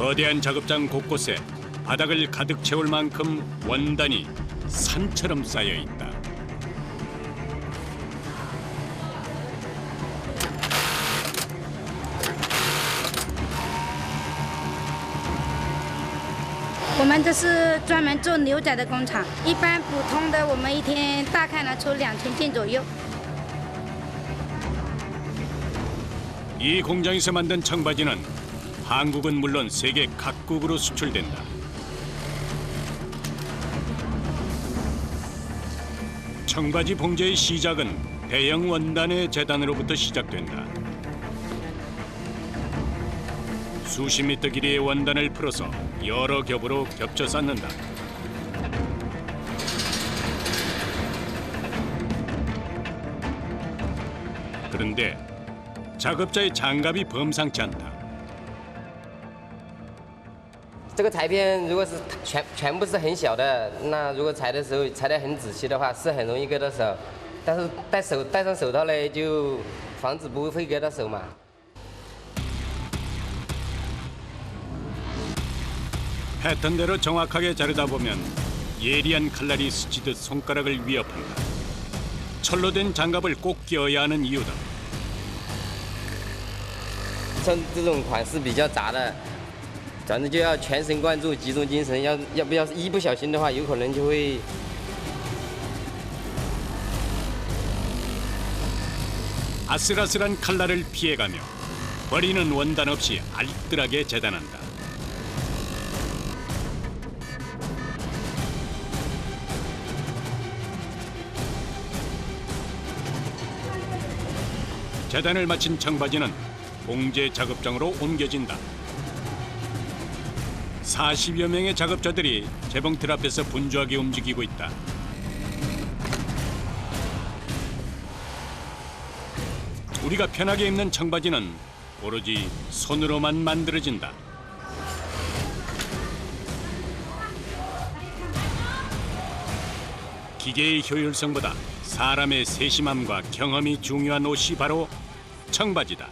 거대한 작업장 곳곳에 바닥을 가득 채울 만큼 원단이 산처럼 쌓여 있다.我们这是专门做牛仔的工厂，一般普通的我们一天大概能出2000件左右。 이 공장에서 만든 청바지는 한국은 물론 세계 각국으로 수출된다. 청바지 봉제의 시작은 대형 원단의 재단으로부터 시작된다. 수십 미터 길이의 원단을 풀어서 여러 겹으로 겹쳐 쌓는다. 그런데 작업자의 장갑이 범상치 않다. 这个裁片如果是全部是很小的，那如果裁的时候裁得很仔细的话，是很容易割到手。但是戴上手套呢，就防止不会割到手嘛。 패턴대로 정확하게 자르다 보면 예리한 칼날이 스치듯 손가락을 위협한다. 철로 된 장갑을 꼭 끼어야 하는 이유다. 像这种款式比较杂的，咱们就要全神贯注、集中精神，要不一不小心的话，有可能就会。 아슬아슬한 칼날을 피해가며 버리는 원단 없이 알뜰하게 재단한다. 재단을 마친 청바지는 봉제 작업장으로 옮겨진다. 40여 명의 작업자들이 재봉틀 앞에서 분주하게 움직이고 있다. 우리가 편하게 입는 청바지는 오로지 손으로만 만들어진다. 기계의 효율성보다 사람의 세심함과 경험이 중요한 옷이 바로 청바지다.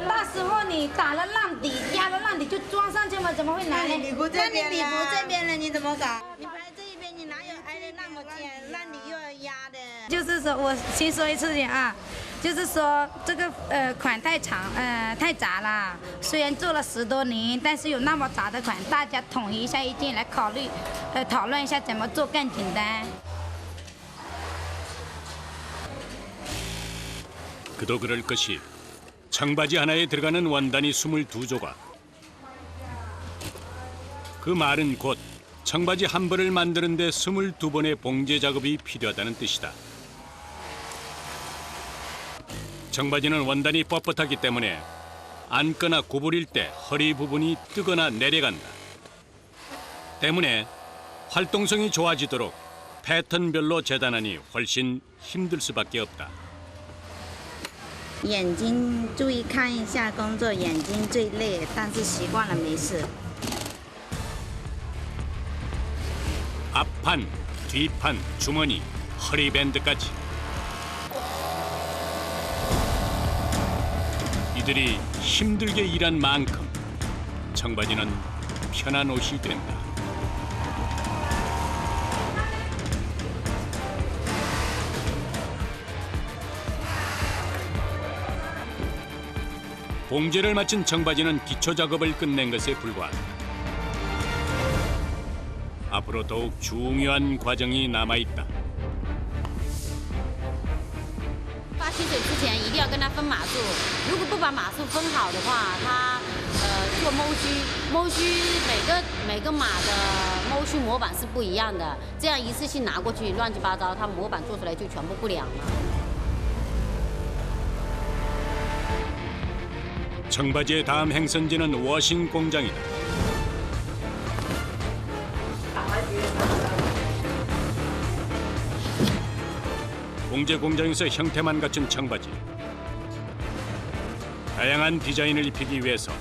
那时候你打了浪底，压了浪底就装上去嘛，怎么会难呢？礼服这边这边呢，你怎么搞？你拍这一边，你哪有挨得那么近？那你又要压的。就是说我先说一次点啊，就是说这个款太长，太杂了。虽然做了10多年，但是有那么杂的款，大家统一一下意见来考虑，讨论一下怎么做更简单。 그도 그럴 것이 청바지 하나에 들어가는 원단이 22조각. 그 말은 곧 청바지 한 벌을 만드는데 22번의 봉제 작업이 필요하다는 뜻이다. 청바지는 원단이 뻣뻣하기 때문에 앉거나 구부릴 때 허리 부분이 뜨거나 내려간다. 때문에 활동성이 좋아지도록 패턴별로 재단하니 훨씬 힘들 수밖에 없다. 眼睛注意看一下工作，眼睛最累，但是习惯了没事。 앞판, 뒤판, 주머니, 허리밴드까지. 이들이 힘들게 일한 만큼 청바지는 편한 옷이 된다. 봉제를 마친 청바지는 기초 작업을 끝낸 것에 불과하다. 앞으로 더욱 중요한 과정이 남아 있다. 发薪水之前一定要跟他分码数，如果不把码数分好的话，他做摸须每个码的摸须模板是不一样的，这样一次性拿过去乱七八糟，他模板做出来就全部不良了。 청바지의 다음 행선지는 워싱 공장이다. 봉제 공장에서 형태만 갖춘 청바지. 다양한 디자인을 입히기 위해서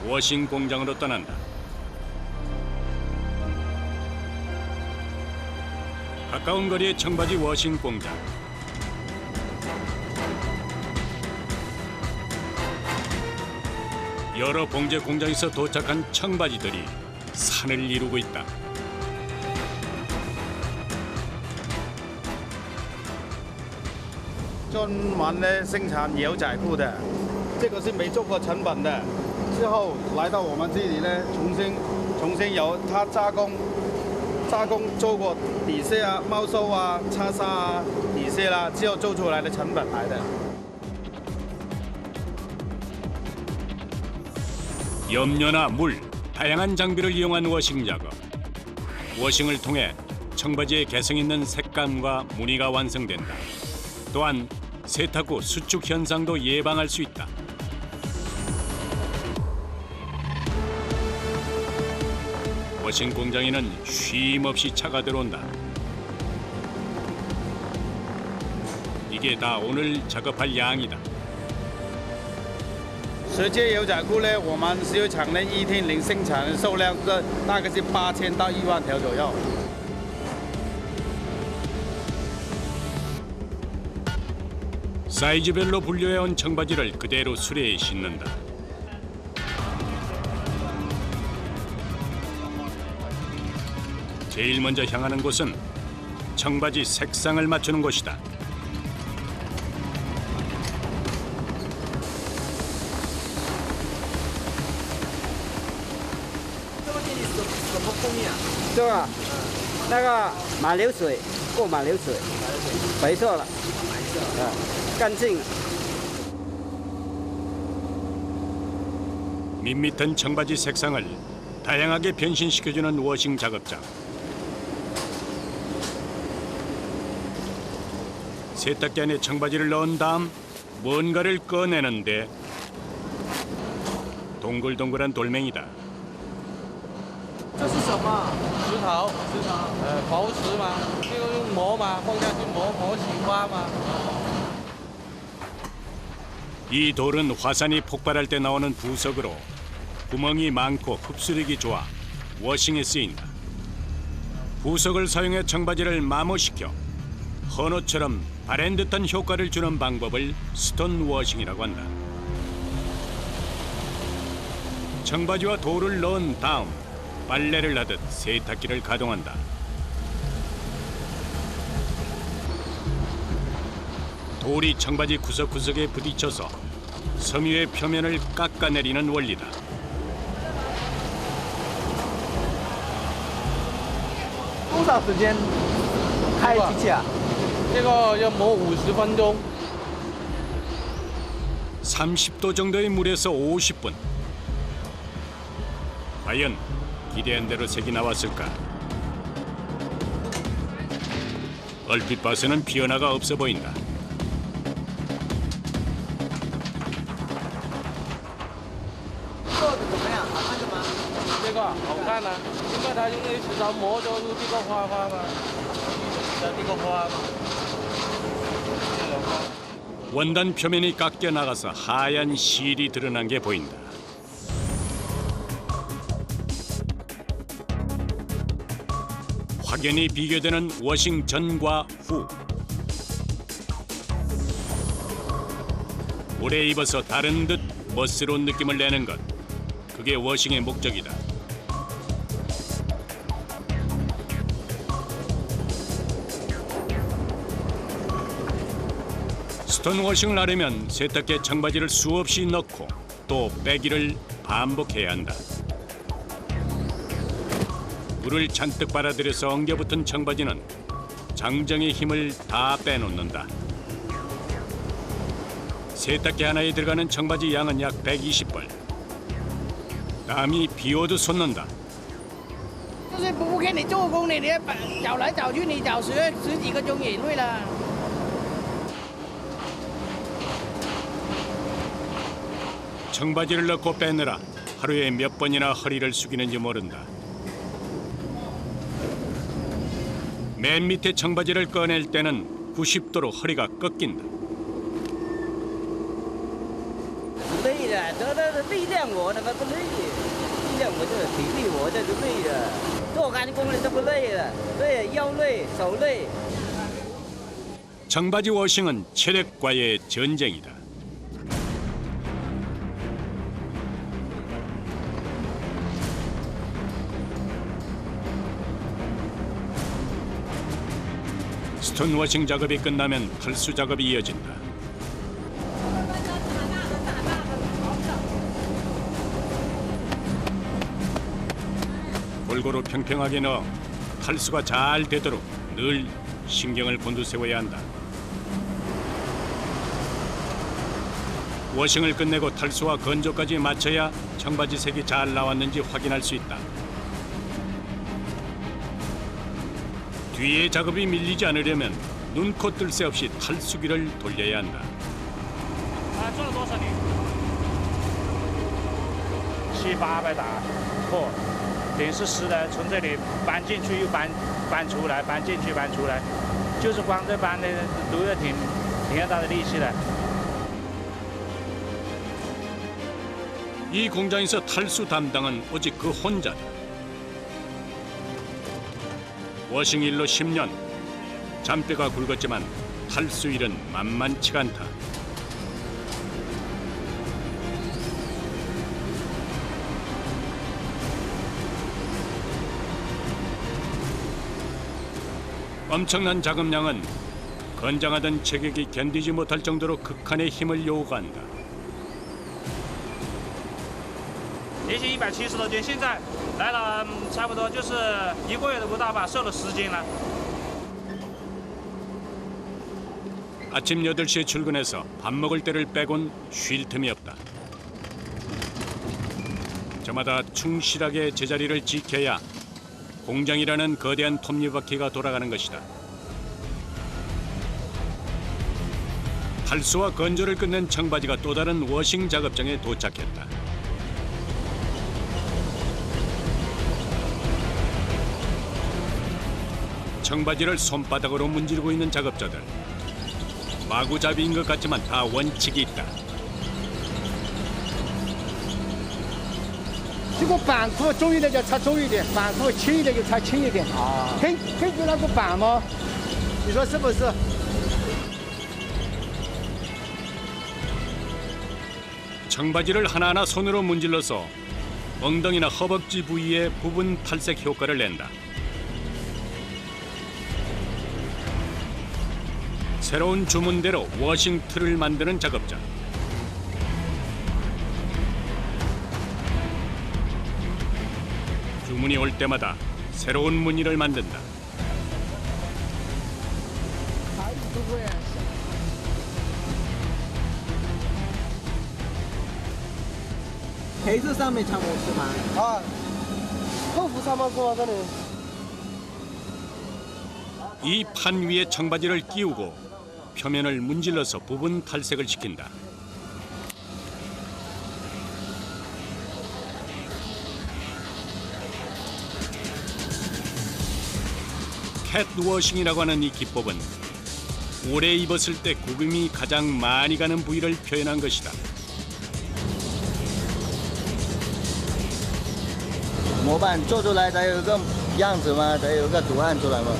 워싱 공장으로 떠난다. 가까운 거리의 청바지 워싱 공장. 여러 봉제 공장에서 도착한 청바지들이 산을 이루고 있다. 专门呢生产牛仔裤的，这个是没做过成本的，之后来到我们这里呢，重新由它加工做过底色啊、猫收啊、叉纱啊、底色啦，之后做出来的成本来的。 염료나 물, 다양한 장비를 이용한 워싱 작업. 워싱을 통해 청바지의 개성 있는 색감과 무늬가 완성된다. 또한 세탁 후 수축 현상도 예방할 수 있다. 워싱 공장에는 쉼 없이 차가 들어온다. 이게 다 오늘 작업할 양이다. 十件牛仔裤呢，我们石油厂呢一天能生产的数量是大概是8000到1万条左右。 사이즈별로 분류해온 청바지를 그대로 수레에 싣는다. 제일 먼저 향하는 곳은 청바지 색상을 맞추는 곳이다. 밋밋한 청바지 색상을 다양하게 변신시켜주는 워싱 작업장. 세탁기 안에 청바지를 넣은 다음 뭔가를 꺼내는데 동글동글한 돌멩이다. 这是什么？石头，陶瓷嘛，这个用磨嘛，放下去磨洗花嘛。 이 돌은 화산이 폭발할 때 나오는 부석으로 구멍이 많고 흡수력이 좋아 워싱에 쓰인다. 부석을 사용해 청바지를 마모시켜 헌옷처럼 바랜 듯한 효과를 주는 방법을 스톤 워싱이라고 한다. 청바지와 돌을 넣은 다음 빨래를 하듯 세탁기를 가동한다. 돌이 청바지 구석구석에 부딪혀서 섬유의 표면을 깎아내리는 원리다. 多少时间开机器啊？这个要磨50分钟。 30도 정도의 물에서 50분. 과연 기대한 대로 색이 나왔을까? 얼핏 봐서는 변화가 없어 보인다. 这个好看啊，因为它用那石头磨做出这个花嘛，这个花嘛。 원단 표면이 깎여 나가서 하얀 실이 드러난 게 보인다. 확연히 비교되는 워싱 전과 후. 오래 입어서 다른 듯 멋스러운 느낌을 내는 것. 그게 워싱의 목적이다. 스톤 워싱을 하려면 세탁기에 청바지를 수없이 넣고 또 빼기를 반복해야 한다. 물을 잔뜩 빨아들여서 엉겨붙은 청바지는 장정의 힘을 다 빼놓는다. 세탁기 하나에 들어가는 청바지 양은 약 120벌. 땀이 비오듯 솟는다. 就是不给你做工，你找来找去，你找十几个钟也累了。 청바지를 넣고 빼느라 하루에 몇 번이나 허리를 숙이는지 모른다. 맨 밑에 청바지를 꺼낼 때는 90도로 허리가 꺾인다. 累的，这力量我那个不累，力量我这体力我这就累的，做干工的都不累的，累腰累手累。 청바지 워싱은 체력과의 전쟁이다. 패턴 워싱 작업이 끝나면 탈수 작업이 이어진다. 골고루 평평하게 넣어 탈수가 잘 되도록 늘 신경을 곤두세워야 한다. 워싱을 끝내고 탈수와 건조까지 맞춰야 청바지 색이 잘 나왔는지 확인할 수 있다. 뒤에 작업이 밀리지 않으려면 눈코 뜰 새 없이 탈수기를 돌려야 한다. 做了多少年？700-800打破，等于是实的，从这里搬进去又搬出来，搬进去搬出来，就是光这搬的都要挺大的力气的。 이 공장에서 탈수 담당은 오직 그 혼자다. 워싱 일로 10년. 잔뼈가 굵었지만 탈수 일은 만만치가 않다. 엄청난 작업량은 건장하던 체격이 견디지 못할 정도로 극한의 힘을 요구한다. 年薪170多斤，现在来了差不多就是1个月都不到吧，瘦了10斤了。 아침 8시에 출근해서 밥 먹을 때를 빼곤 쉴 틈이 없다. 저마다 충실하게 제자리를 지켜야 공장이라는 거대한 톱니바퀴가 돌아가는 것이다. 탈수와 건조를 끝낸 청바지가 또 다른 워싱 작업장에 도착했다. 청바지를 손바닥으로 문지르고 있는 작업자들. 마구잡이인 것 같지만 다 원칙이 있다. 这个板裤重一点就擦重一点，板裤轻一点就擦轻一点。啊，根据那个板吗？你说是不是？ 청바지를 하나하나 손으로 문질러서 엉덩이나 허벅지 부위에 부분 탈색 효과를 낸다. 새로운 주문대로 워싱 틀을 만드는 작업자. 주문이 올 때마다 새로운 무늬를 만든다. 黑色上面擦模式吗？啊，后服上面是吧？这里。 이 판 위에 청바지를 끼우고 표면을 문질러서 부분 탈색을 시킨다. 캣워싱이라고 하는 이 기법은 오래 입었을 때 구김이 가장 많이 가는 부위를 표현한 것이다. 模板做出来才有个样子嘛，才有个图案出来嘛。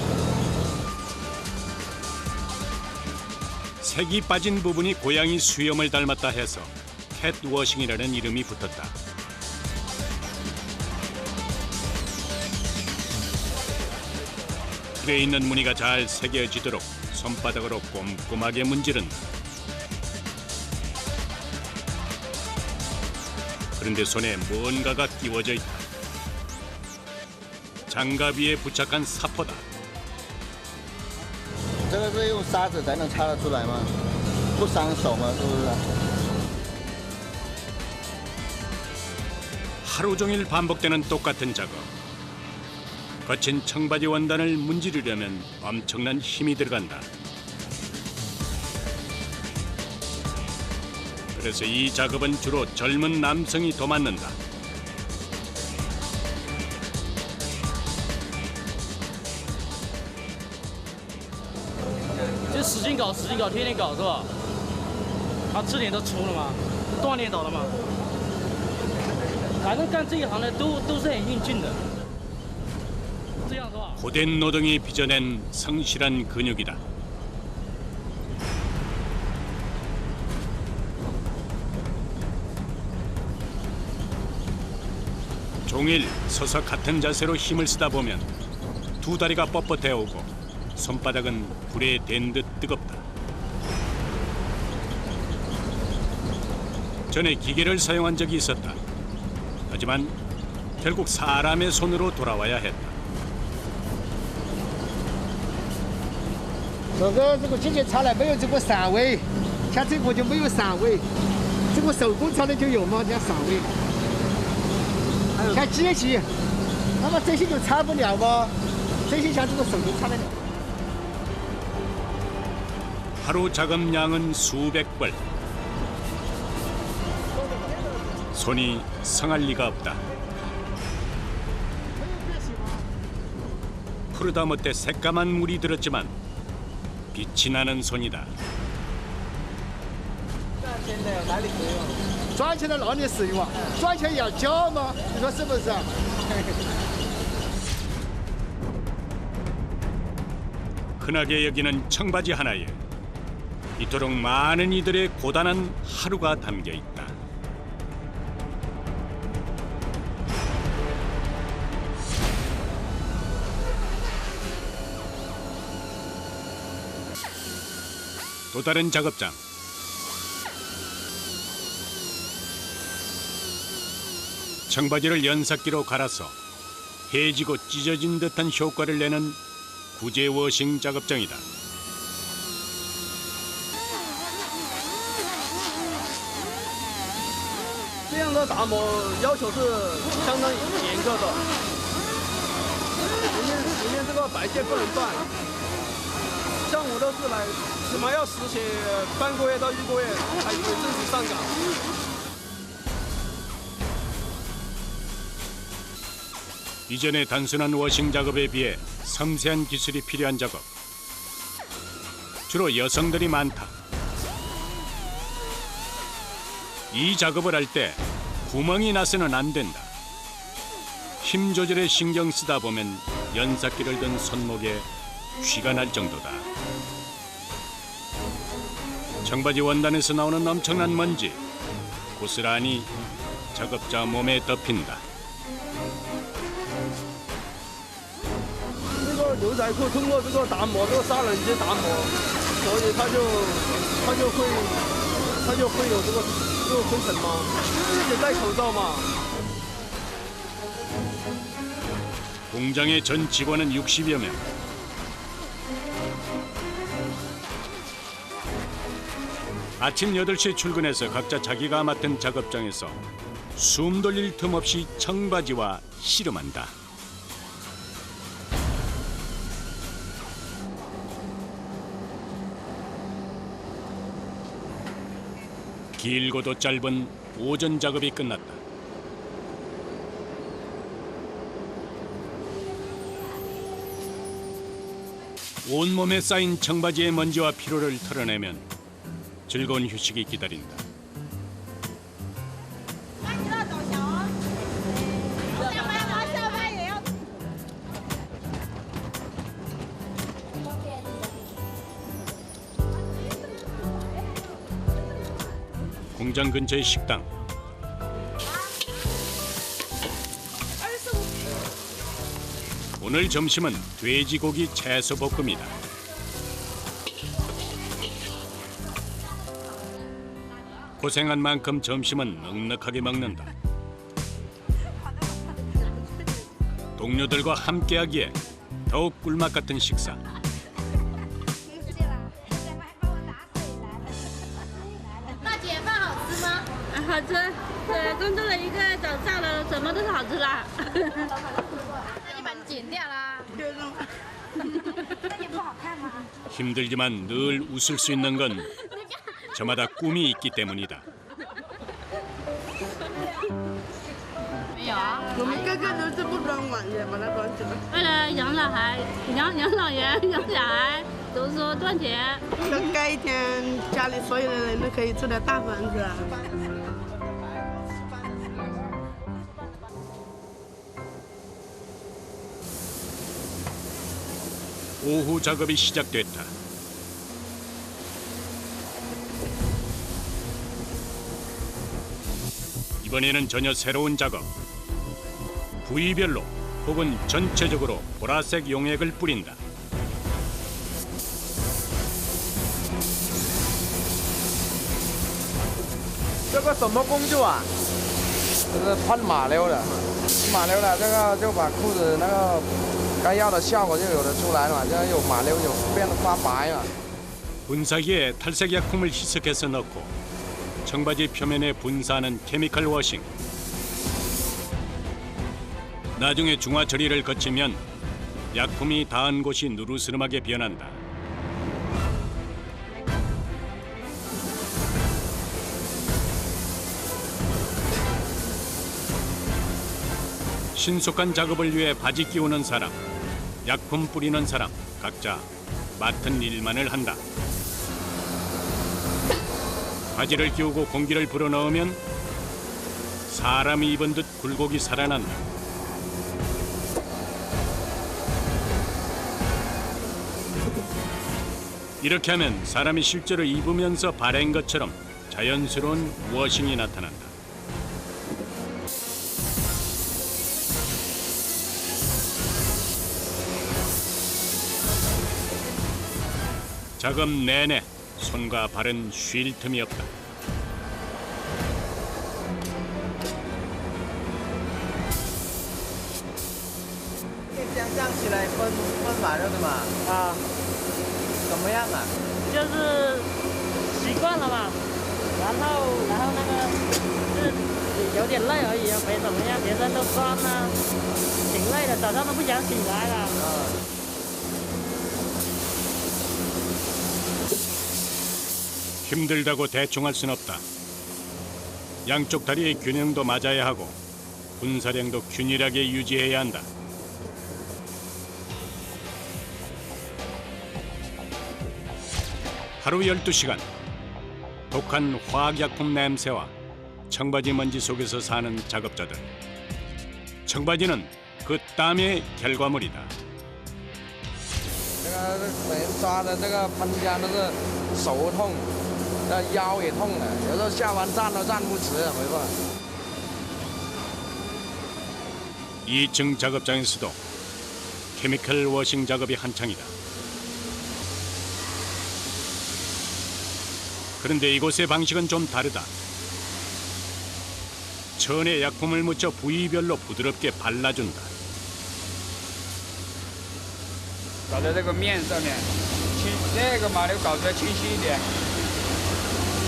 색이 빠진 부분이 고양이 수염을 닮았다 해서 캣워싱이라는 이름이 붙었다. 틀에 있는 무늬가 잘 새겨지도록 손바닥으로 꼼꼼하게 문지른다. 그런데 손에 뭔가가 끼워져 있다. 장갑 위에 부착한 사포다. 这个是用砂纸才能擦得出来吗？不伤手吗？是不是？ 하루 종일 반복되는 똑같은 작업. 거친 청바지 원단을 문지르려면 엄청난 힘이 들어간다. 그래서 이 작업은 주로 젊은 남성이 도맡는다. 就使劲搞，使劲搞，天天搞是吧？他吃点都粗了嘛，锻炼到了嘛。反正干这一行的都是很英俊的，这样是吧？ 고된 노동이 빚어낸 성실한 근육이다. 종일 서서 같은 자세로 힘을 쓰다 보면 두 다리가 뻣뻣해 오고 손바닥은 불에 댄 듯 뜨겁다. 전에 기계를 사용한 적이 있었다. 하지만 결국 사람의 손으로 돌아와야 했다. 这个机器插了没有这个散位，像这个就没有散位，这个手工插的就有嘛，叫散位。像机器，那么这些就插不了嘛，这些像这个手工插得了。 하루 작업량은 수백 벌. 손이 상할 리가 없다. 푸르다 못해 새까만 물이 들었지만 빛이 나는 손이다. 赚钱的哪里使用啊？赚钱要交吗？你说是不是啊？ 흔하게 여기는 청바지 하나에 이토록 많은 이들의 고단한 하루가 담겨 있다. 또 다른 작업장. 청바지를 연삭기로 갈아서 해지고 찢어진 듯한 효과를 내는 구제 워싱 작업장이다. 这样的打磨要求是相当严格的，里面这个白线不能断。像我都是来，起码要实习半个月到1个月才可以正式上岗。 이전의 단순한 워싱 작업에 비해 섬세한 기술이 필요한 작업. 주로 여성들이 많다. 이 작업을 할 때 구멍이 나서는 안 된다. 힘 조절에 신경 쓰다 보면 연삭기를 든 손목에 쥐가 날 정도다. 청바지 원단에서 나오는 엄청난 먼지 고스란히 작업자 몸에 덮인다. 牛仔裤通过这个打磨，这个砂轮机打磨，所以它就会有这个灰尘嘛，自己戴口罩嘛。 공장의 전 직원은 60여 명. 아침 8시에 출근해서 각자 자기가 맡은 작업장에서 숨 돌릴 틈 없이 청바지와 씨름한다. 길고도 짧은 오전 작업이 끝났다. 온몸에 쌓인 청바지의 먼지와 피로를 털어내면 즐거운 휴식이 기다린다. 공장 근처의 식당. 오늘 점심은 돼지고기 채소 볶음이다. 고생한 만큼 점심은 넉넉하게 먹는다. 동료들과 함께하기에 더욱 꿀맛 같은 식사. 好吃，对，工作了1个早上了，什么都是好吃的。你把你剪掉啦，那也不好看吗？ 힘들지만 늘 웃을 수 있는 건 저마다 꿈이 있기 때문이다. 没有啊，我们个个都是不装碗的，把它装起来。为了养老孩、养老人、养小孩，读书赚钱。要盖一天，家里所有的人都可以住在大房子啊。 오후 작업이 시작됐다. 이번에는 전혀 새로운 작업. 부위별로 혹은 전체적으로 보라색 용액을 뿌린다. 这个什么工具啊？这是喷马溜的，马溜的这个就把裤子那个该要的效果就有的出来了，就有马溜有变得发白了。 분사기에 탈색 약품을 희석해서 넣고 청바지 표면에 분사하는 케미컬 워싱. 나중에 중화 처리를 거치면 약품이 닿은 곳이 누르스름하게 변한다. 신속한 작업을 위해 바지 끼우는 사람, 약품 뿌리는 사람 각자 맡은 일만을 한다. 바지를 끼우고 공기를 불어넣으면 사람이 입은 듯 굴곡이 살아난다. 이렇게 하면 사람이 실제로 입으면서 바랜 것처럼 자연스러운 워싱이 나타난다. 작업 내내 손과 발은 쉴 틈이 없다. 这样站起来分马肉的嘛？啊，怎么样啊？就是习惯了嘛，然后那个是有点累而已，没怎么样，全身都酸了，挺累的，早上都不想起来了。 힘들다고 대충 할 순 없다. 양쪽 다리의 균형도 맞아야 하고 분사량도 균일하게 유지해야 한다. 하루 12시간. 독한 화학약품 냄새와 청바지 먼지 속에서 사는 작업자들. 청바지는 그 땀의 결과물이다. 这个每天抓的这个喷枪都是手痛，那腰也痛了，有时候下完站都站不直，没办法。 2층 작업장에서도 케미컬 워싱 작업이 한창이다. 그런데 이곳의 방식은 좀 다르다. 천에 약품을 묻혀 부위별로 부드럽게 발라준다. 搞在这个面上面，这个马溜搞出来清晰一点，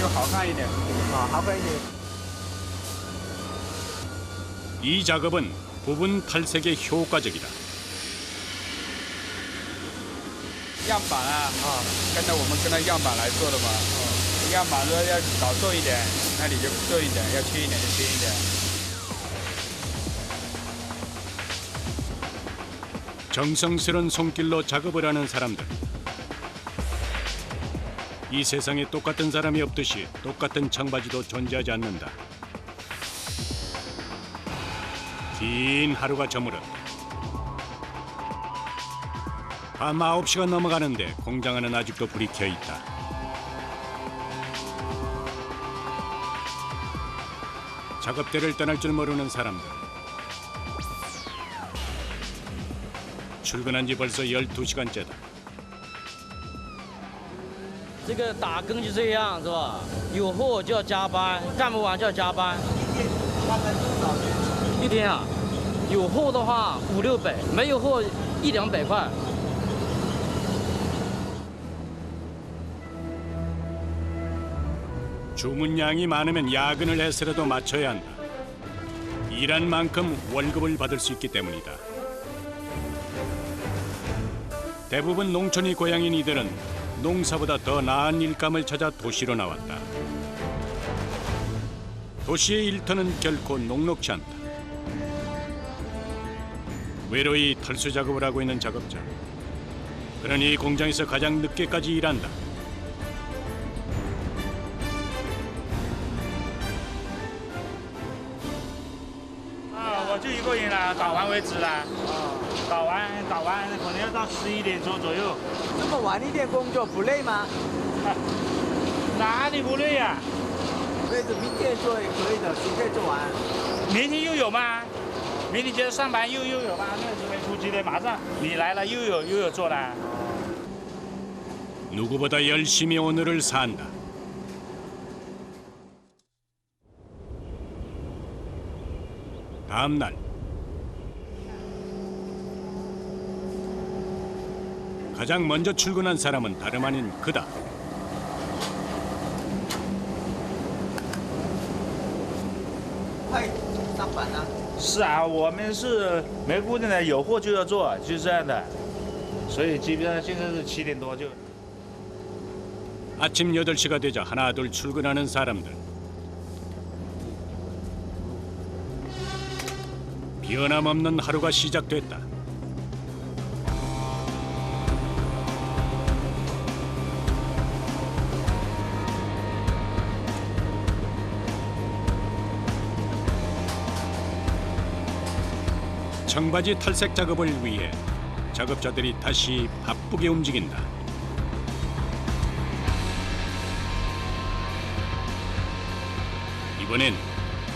就好看一点。啊，好看一点。 이 작업은 부분 탈색에 효과적이다. 样板啊，跟着我们跟着样板来做的嘛。样板说要搞重一点，那你就重一点；要轻一点就轻一点。 정성스런 손길로 작업을 하는 사람들. 이 세상에 똑같은 사람이 없듯이 똑같은 청바지도 존재하지 않는다. 긴 하루가 저물었다. 밤 9시가 넘어가는데 공장 안은 아직도 불이 켜 있다. 작업대를 떠날 줄 모르는 사람들. 출근한 지 벌써 12시간째다. 这个打更就这样是吧？有货就要加班，干不完就要加班。一天啊，有货的话5、600，没有货1、200块。 주문량이 많으면 야근을 해서라도 맞춰야 한다. 일한 만큼 월급을 받을 수 있기 때문이다. 대부분 농촌이 고향인 이들은 농사보다 더 나은 일감을 찾아 도시로 나왔다. 도시의 일터는 결코 녹록지 않다. 외로이 털수 작업을 하고 있는 작업자. 그는 이 공장에서 가장 늦게까지 일한다. 我就一个人了，搞完为止了。搞完可能要到11点钟左右。这么晚一点工作不累吗？哪里不累呀？妹子，明天做也可以的，今天做完。明天又有吗？明天接着上班又有吗？那准备出去的，马上你来了又有做了。 누구보다 열심히 오늘을 산다. 다음 날 가장 먼저 출근한 사람은 다름 아닌 그다.快上班了。是啊，我们是没固定的，有货就要做，就是这样的。所以基本上现在是7点多就。 아침 8시가 되자 하나둘 출근하는 사람들. 변함없는 하루가 시작됐다. 청바지 탈색 작업을 위해 작업자들이 다시 바쁘게 움직인다. 이번엔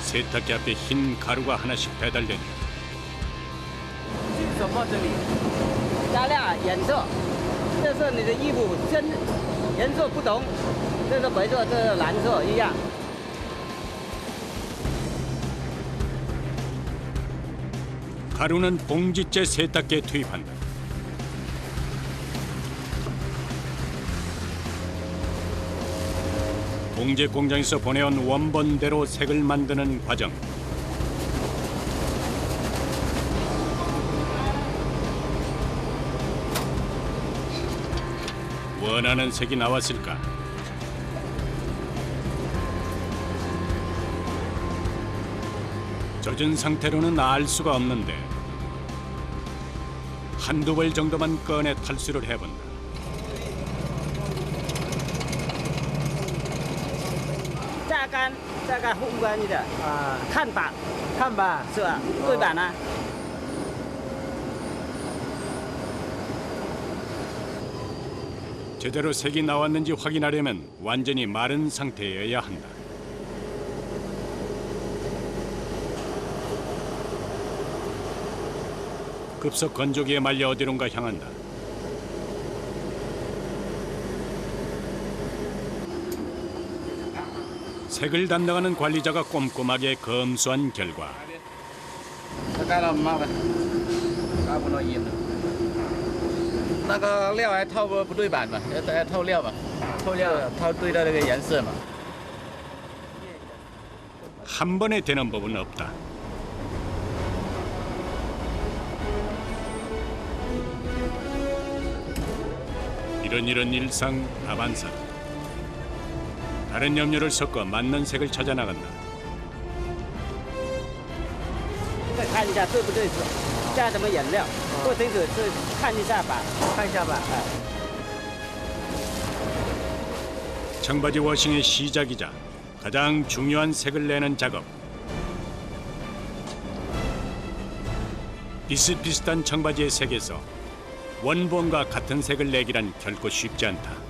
세탁기 앞에 흰 가루가 하나씩 배달된다. 什么这里？加亮颜色，这是你的衣服深颜色不同，这是白色，这是蓝色一样。 가루는 봉지째 세탁기에 투입한다. 봉제 공장에서 보내온 원본대로 색을 만드는 과정. 원하는 색이 나왔을까? 젖은 상태로는 알 수가 없는데 한두 벌 정도만 꺼내 탈수를 해본다. 榨干烘干的啊，看板是吧？对板呢？ 제대로 색이 나왔는지 확인하려면 완전히 마른 상태여야 한다. 급속 건조기에 말려 어디론가 향한다. 색을 담당하는 관리자가 꼼꼼하게 검수한 결과 盖了妈的，盖不到烟了。那个料还套不对版嘛，要透料嘛，套对到那个颜色嘛。 한 번에 되는 법은 없다. 이런 일상 다반사. 다른 염료를 섞어 맞는 색을 찾아 나간다. 再看一下对不对色，加什么颜料，不清楚是看一下吧，看一下吧。 청바지 워싱의 시작이자 가장 중요한 색을 내는 작업. 비슷비슷한 청바지의 색에서 원본과 같은 색을 내기란 결코 쉽지 않다.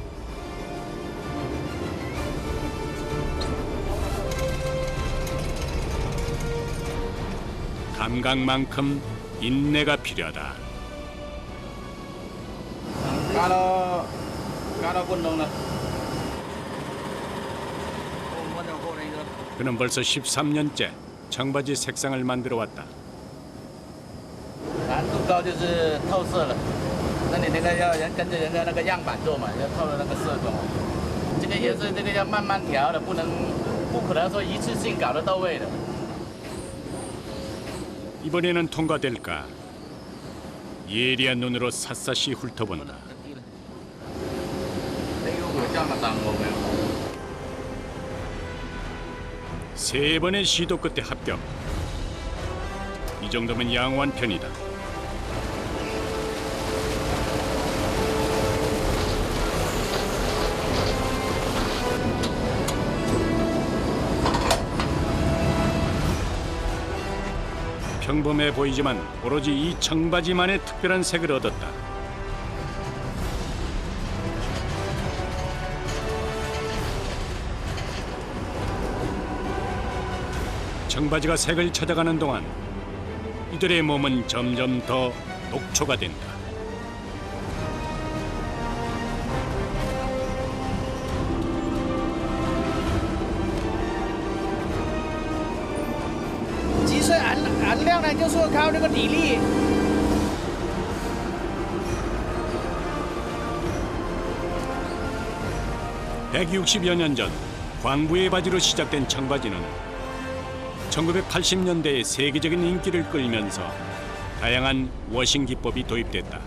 감각만큼 인내가 필요하다. 가로 운동은 그는 벌써 13년째 청바지 색상을 만들어 왔다. 难度高就是透色了，那你那个要跟着人家那个样板做嘛，要透了那个色光。这个也是这个要慢慢调的，不可能说一次性搞得到位的。 이번에는 통과될까? 예리한 눈으로 샅샅이 훑어본다. 세 번의 시도 끝에 합격. 이 정도면 양호한 편이다. 평범해 보이지만 오로지 이 청바지만의 특별한 색을 얻었다. 청바지가 색을 찾아가는 동안 이들의 몸은 점점 더 녹초가 된다. 样呢，就说靠那个体力。 160여 년 전 광부의 바지로 시작된 청바지는 1980년대에 세계적인 인기를 끌면서 다양한 워싱 기법이 도입됐다.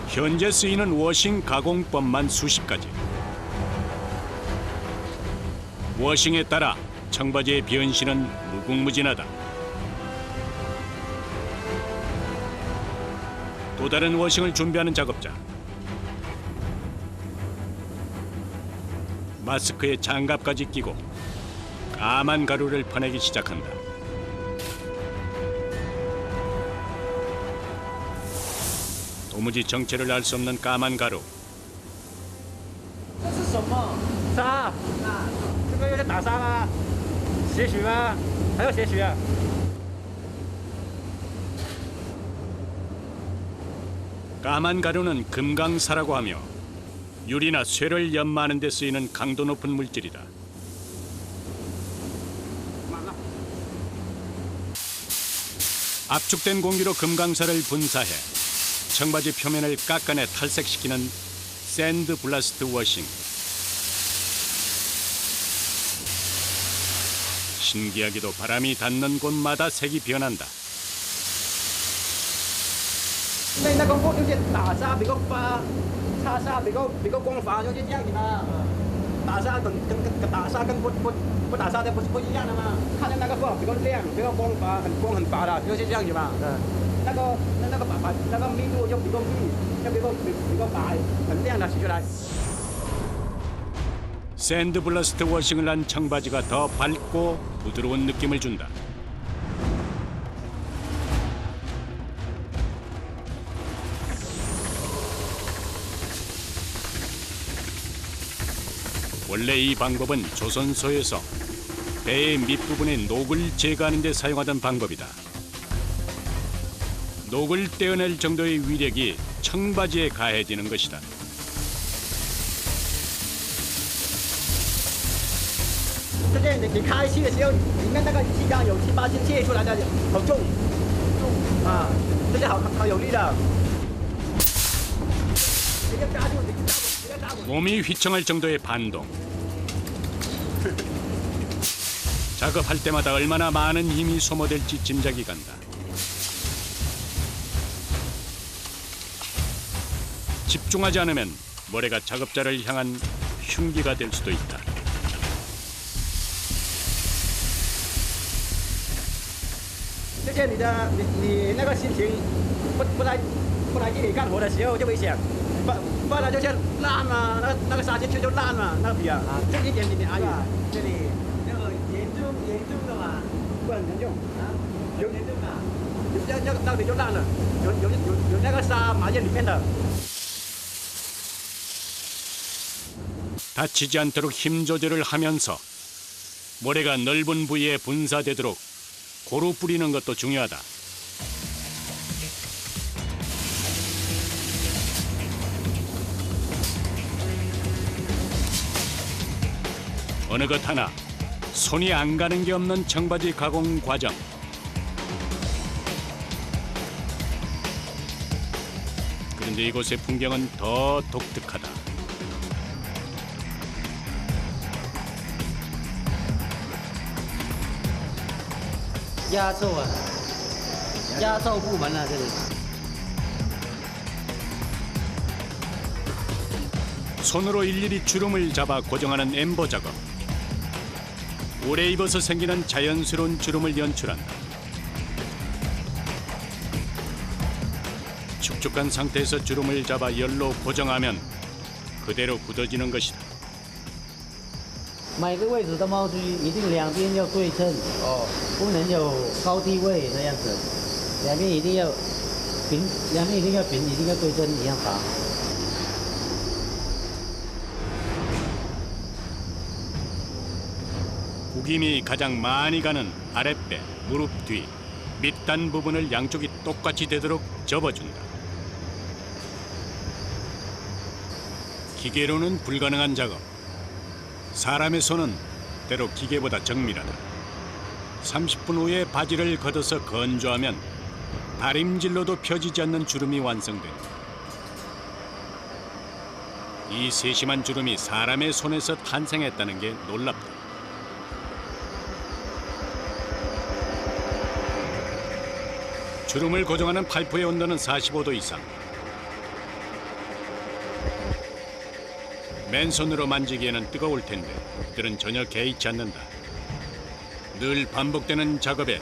현재 쓰이는 워싱 가공법만 수십 가지. 워싱에 따라 청바지의 변신은 무궁무진하다. 또 다른 워싱을 준비하는 작업자. 마스크에 장갑까지 끼고 까만 가루를 퍼내기 시작한다. 도무지 정체를 알 수 없는 까만 가루. 这是什么？沙。这个又在打沙吗？些许吗？还有些许啊。 까만 가루는 금강사라고 하며 유리나 쇠를 연마하는 데 쓰이는 강도 높은 물질이다. 압축된 공기로 금강사를 분사해 청바지 표면을 깎아내 탈색시키는 샌드 블라스트 워싱. 신기하게도 바람이 닿는 곳마다 색이 변한다. 那个光就是打沙比较发，擦沙比较光滑，就是这样子嘛。打沙跟打沙跟不打沙的不一样的嘛。看见那个光比较亮，比较光滑，很光很滑的，就是这样子嘛。那个白那个密度就比较密，就比较白，很亮的洗出来。 샌드 블라스트 워싱을 한 청바지가 더 밝고 부드러운 느낌을 준다. 원래 이 방법은 조선소에서 배의 밑부분의 녹을 제거하는 데 사용하던 방법이다. 녹을 떼어낼 정도의 위력이 청바지에 가해지는 것이다. 这件你开气的时候，里面那个气缸有7、8斤泄出来的，好重啊！这些好有力的。直接抓住，直接抓住。 몸이 휘청할 정도의 반동. 작업할 때마다 얼마나 많은 힘이 소모될지 짐작이 간다. 집중하지 않으면 모래가 작업자를 향한 흉기가 될 수도 있다.这些你那个心情不来这里干活的时候就危险，不然就是烂嘛，那个沙进去就烂嘛，那个皮啊，这一点而已。这里那个严重的嘛，不很严重啊，有严重啊，那里就烂了，有那个沙埋在里面的。 다치지 않도록 힘 조절을 하면서 모래가 넓은 부위에 분사되도록 고루 뿌리는 것도 중요하다. 어느 것 하나 손이 안 가는 게 없는 청바지 가공 과정. 그런데 이곳의 풍경은 더 독특하다.压皱啊，压皱部门啊，这里。 손으로 일일이 주름을 잡아 고정하는 엠버 작업. 오래 입어서 생기는 자연스러운 주름을 연출한다. 축축한 상태에서 주름을 잡아 열로 고정하면 그대로 굳어지는 것이다. 每个位置的猫须一定两边要对称，不能有高低位这样子，两边一定要平，一定要对称一样拔。 구김이 가장 많이 가는 아랫배, 무릎 뒤, 밑단 부분을 양쪽이 똑같이 되도록 접어준다. 기계로는 불가능한 작업. 사람의 손은 때로 기계보다 정밀하다. 30분 후에 바지를 걷어서 건조하면 다림질로도 펴지지 않는 주름이 완성된다. 이 세심한 주름이 사람의 손에서 탄생했다는 게 놀랍다. 주름을 고정하는 파이프의 온도는 45도 이상. 맨손으로 만지기에는 뜨거울 텐데 그들은 전혀 개의치 않는다. 늘 반복되는 작업에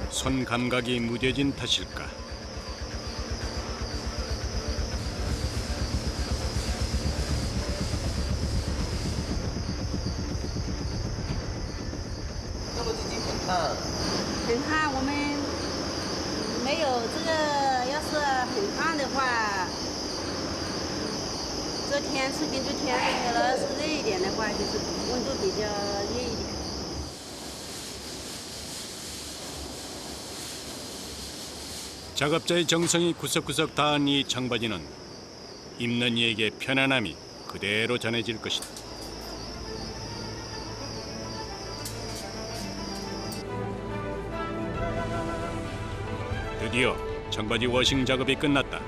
손 감각이 무뎌진 탓일까.很烫，我们没有这个，要是很烫的话，这天视频就天热了，是热一点的话，就是温度比较热一点。 작업자의 정성이 구석구석 닿은 이 청바지는 입는 이에게 편안함이 그대로 전해질 것이다. 드디어 청바지 워싱 작업이 끝났다.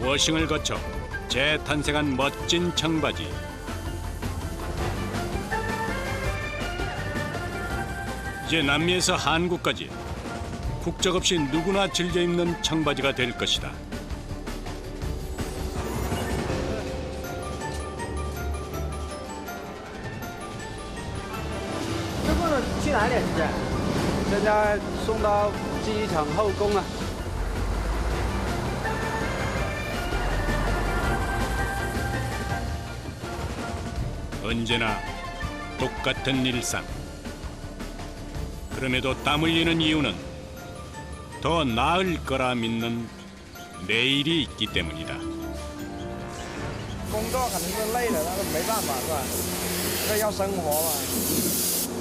워싱을 거쳐 재탄생한 멋진 청바지. 이제 남미에서 한국까지 국적 없이 누구나 즐겨 입는 청바지가 될 것이다. 这不能去哪里？现在？现在送到机场后宫了。 언제나 똑같은 일상. 그럼에도 땀 흘리는 이유는 더 나을 거라 믿는 내일이 있기 때문이다. 工作肯定是累的，但是没办法，是吧？这要生活嘛，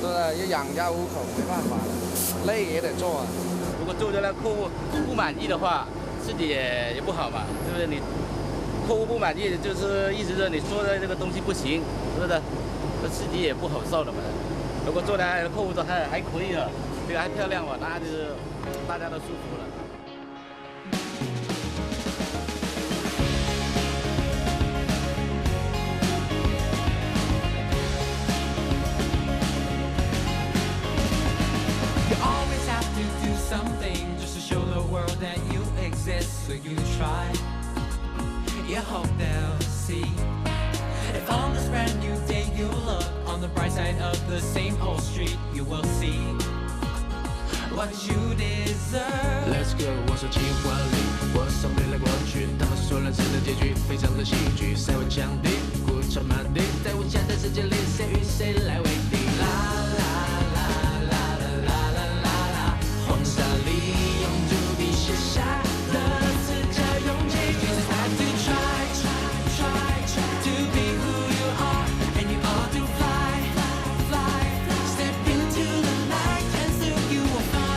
对吧？要养家糊口，没办法的，累也得做啊。如果做的那客户不满意的话，自己也不好嘛，对不对？你客户不满意，就是意思是你做的这个东西不行，是不是？这自己也不好受的嘛。如果做的客户都还可以了，这个还漂亮了，那就是大家都舒服了。 Something just to show the world that you exist. So you try, you hope they'll see. If on this brand new day you look on the bright side of the same old street, you will see what you deserve. Let's go， 我说情万里，我从未来过去，他们说人生的结局非常的戏剧，谁会降低，故城满地，在无限的世界里，谁与谁来？